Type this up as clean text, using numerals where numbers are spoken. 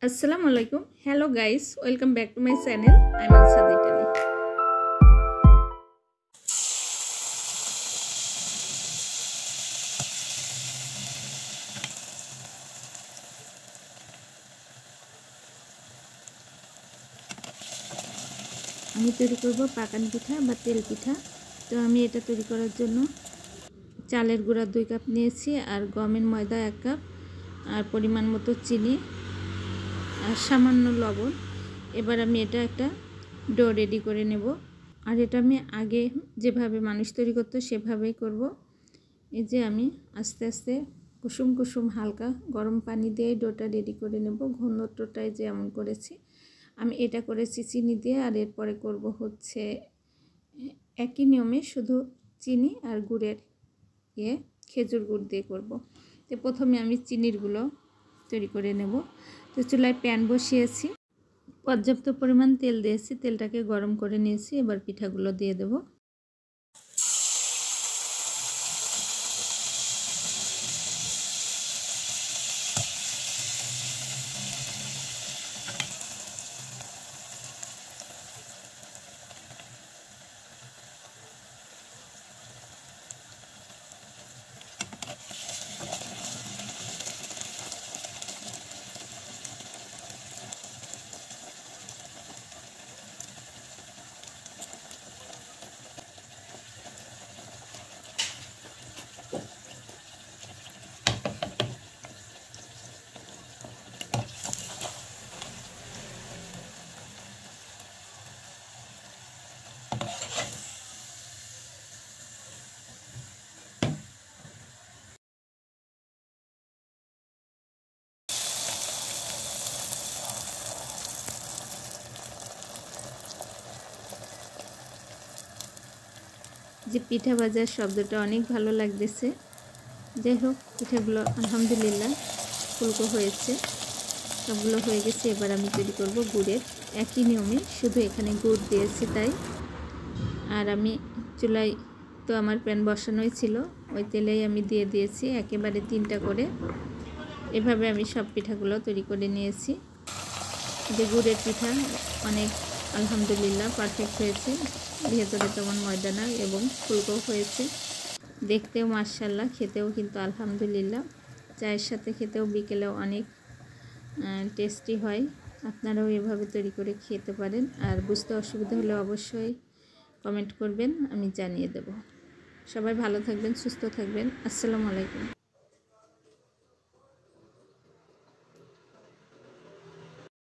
Assalamu alaikum. Hello guys, welcome back to my channel. I'm Ansad Italy. আমি তৈরি করব পাকান পিঠা বা তেল পিঠা। তো আমি এটা তৈরি করার জন্য চালের গুঁড়া 2 কাপ নিয়েছি আর গমের ময়দা 1 কাপ আর পরিমাণ মতো চিনি আর সামান্য লবণ। এবার আমি এটা একটা ডো রেডি করে নেব। আর এটা আমি আগে যেভাবে মানুষ তৈরি করতো সেভাবেই করব। এই যে আমি আস্তে আস্তে কুসুম কুসুম হালকা গরম পানি দিয়ে ডোটা রেডি করে নেব। ঘনত্বটাই যে এমন করেছি আমি এটা করেছি চিনি দিয়ে, আর এরপরে করব হচ্ছে একই নিয়মে শুধু চিনি আর গুড়ের খেজুর গুড় দিয়ে করব। তো প্রথমে আমি চিনিরগুলো তৈরি করে নেব। তো চুলায় প্যান বসিয়েছি, পর্যাপ্ত পরিমাণ তেল দিয়েছি, তেলটাকে গরম করে নিয়েছি। এবার পিঠাগুলো দিয়ে দেব। যে পিঠা ভাজার শব্দটা অনেক ভালো লাগতেছে। যাই হোক, পিঠাগুলো আলহামদুলিল্লাহ ফুলকো হয়েছে, সবগুলো হয়ে গেছে। এবার আমি তৈরি করব গুড়ের একই নিয়মে, শুধু এখানে গুড় দিয়েছি তাই। আর আমি চুলায় তো আমার প্যান বসানোই ছিল, ওই তেলেই আমি দিয়ে দিয়েছি একেবারে 3টা করে। এভাবে আমি সব পিঠাগুলো তৈরি করে নিয়েছি। যে গুড়ের পিঠা অনেক আলহামদুলিল্লাহ পারফেক্ট হয়েছে, ভেতরে তেমন ময়দা না এবং ফুলকো হয়েছে, দেখতেও মাশাআল্লাহ, খেতেও কিন্তু আলহামদুলিল্লাহ। চায়ের সাথে খেতেও বিকেলেও অনেক টেস্টি হয়। আপনারাও এভাবে তৈরি করে খেতে পারেন। আর বুঝতে অসুবিধা হলে অবশ্যই কমেন্ট করবেন, আমি জানিয়ে দেব। সবাই ভালো থাকবেন, সুস্থ থাকবেন। আসসালামু আলাইকুম।